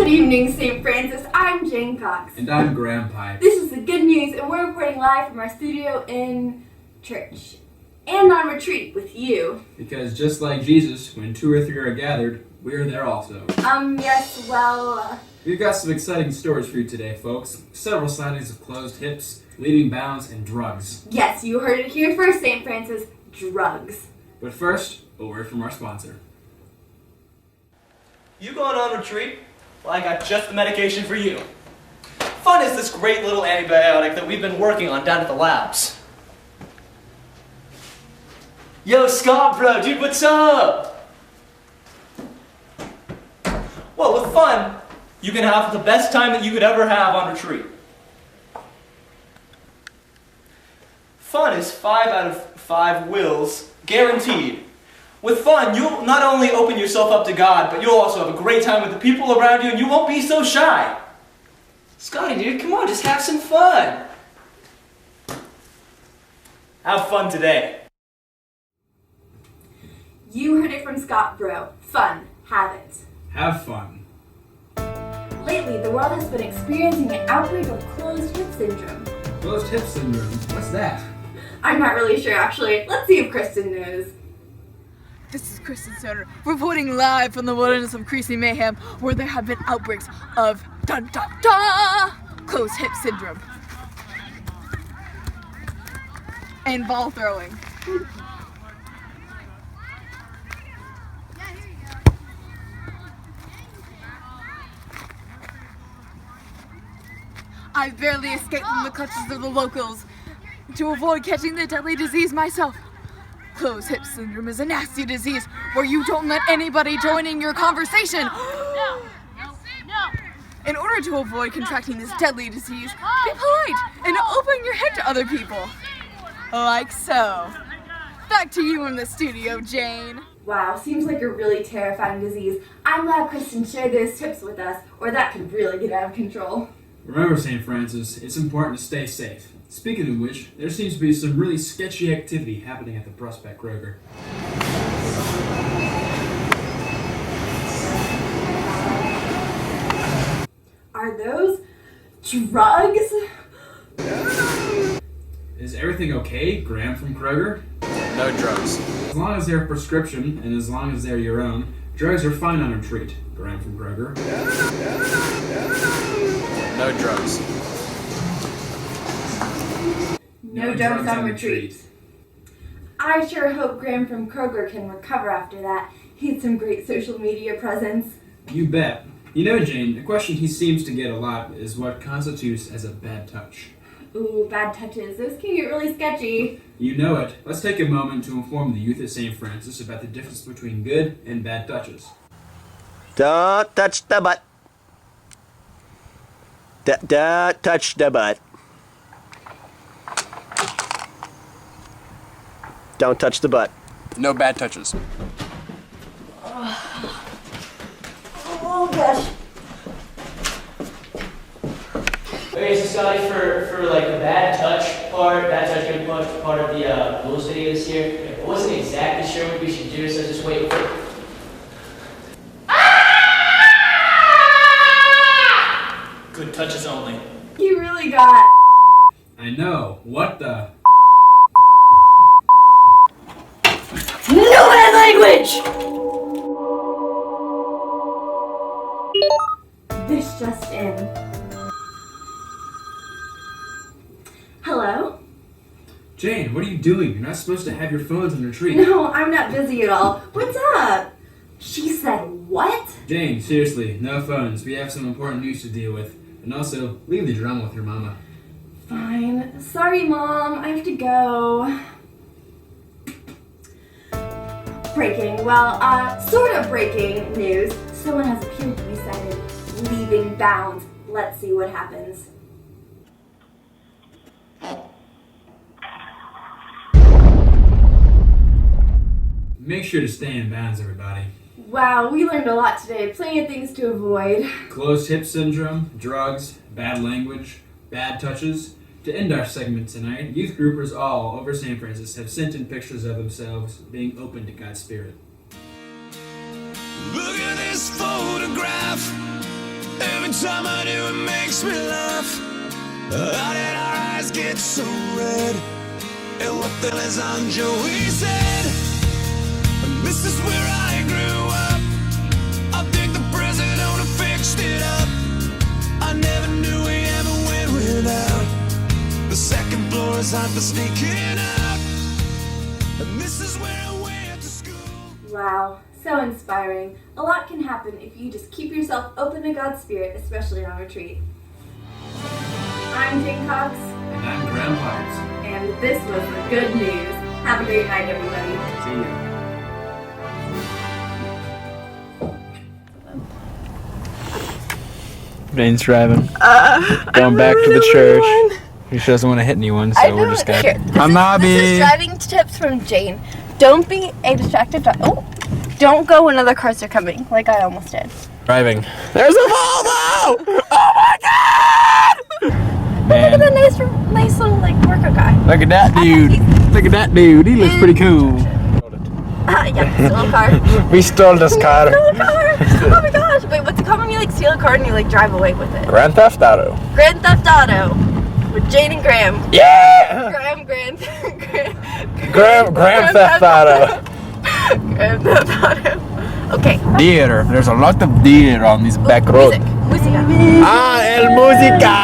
Good evening, St. Francis. I'm Jane Cox. And I'm Graham Pipe. This is the good news, and we're reporting live from our studio in church. And on retreat with you. Because just like Jesus, when 2 or 3 are gathered, we're there also. Yes, well... We've got some exciting stories for you today, folks. Several sightings of closed hips, leaving bounds, and drugs. Yes, you heard it here first, St. Francis. Drugs. But first, a word from our sponsor. You going on retreat? Well, I got just the medication for you. Fun is this great little antibiotic that we've been working on down at the labs. Yo, Scott, bro, dude, what's up? Well, with Fun, you can have the best time that you could ever have on retreat. Fun is 5 out of 5 wills, guaranteed. With Fun, you'll not only open yourself up to God, but you'll also have a great time with the people around you, and you won't be so shy. Scotty, dude, come on, just have some fun. Have fun today. You heard it from Scott, bro. Fun. Have it. Have fun. Lately, the world has been experiencing an outbreak of closed hip syndrome. Closed hip syndrome. What's that? I'm not really sure, actually. Let's see if Kristen knows. This is Kristen Stoner, reporting live from the wilderness of Creasy Mayhem, where there have been outbreaks of closed hip syndrome and ball throwing. I barely escaped from the clutches of the locals to avoid catching the deadly disease myself. Closed hip syndrome is a nasty disease where you don't let anybody join in your conversation. No. In order to avoid contracting this deadly disease, be polite and open your head to other people. Like so. Back to you in the studio, Jane. Wow, seems like a really terrifying disease. I'm glad Kristen shared those tips with us, or that could really get out of control. Remember, St. Francis, it's important to stay safe. Speaking of which, there seems to be some really sketchy activity happening at the Prospect Kroger. Are those drugs? Is everything okay, Graham from Kroger? No drugs. As long as they're prescription, and as long as they're your own, drugs are fine on retreat, Graham from Kroger. No drugs. No drugs on retreat. I sure hope Graham from Kroger can recover after that. He had some great social media presence. You bet. You know, Jane, a question he seems to get a lot is what constitutes as a bad touch. Ooh, bad touches. Those can get really sketchy. You know it. Let's take a moment to inform the youth at St. Francis about the difference between good and bad touches. Don't touch the butt. Don't touch the butt. Don't touch the butt. No bad touches. Oh gosh. Okay, so Scotty, for like the bad touch part, bad touch gonna be part of the rules video this year. I wasn't exactly sure what we should do, so just wait for. Good touches only. You really got... I know. What the? No bad language! This just in. Hello? Jane, what are you doing? You're not supposed to have your phones on retreat. No, I'm not busy at all. What's up? She said what? Jane, seriously, no phones. We have some important news to deal with. And also, leave the drama with your mama. Fine. Sorry, Mom. I have to go. Breaking. Well, sort of breaking news. Someone has appeared to be sighted leaving bounds. Let's see what happens. Make sure to stay in bounds, everybody. Wow, we learned a lot today. Plenty of things to avoid. Closed hip syndrome, drugs, bad language, bad touches. To end our segment tonight, youth groupers all over St. Francis have sent in pictures of themselves being open to God's Spirit. Look at this photograph. Every time I do, it makes me laugh. How did our eyes get so red? And what the hell is on Joey said? And this is where I grew up. I think the president fixed it up. I never knew we ever went without. The second floor is hot for sneaking out. And this is where I went to school. Wow, so inspiring. A lot can happen if you just keep yourself open to God's Spirit, especially on retreat. I'm Jane Cox. And I'm Graham Pires. And this was the good news. Have a great night, everybody. See you. Jane's driving. Going back to the church. She doesn't want to hit anyone, so we're just gonna. This is driving tips from Jane. Don't be a distracted driver. Oh, don't go when other cars are coming, like I almost did. Driving. There's a Volvo! Oh my God! Look at the nice little like worker guy. Look at that dude. Look at that dude. He looks pretty cool. Yeah, steal a car. We stole this car. Steal a car. Oh my gosh. Wait, what's it called when you like steal a car and you like drive away with it? Grand Theft Auto. Grand Theft Auto. With Jane and Graham. Yeah! Graham Theft Auto. Grand Theft Auto. Okay. Deer. There's a lot of deer on these back roads. Music. Ah, el música!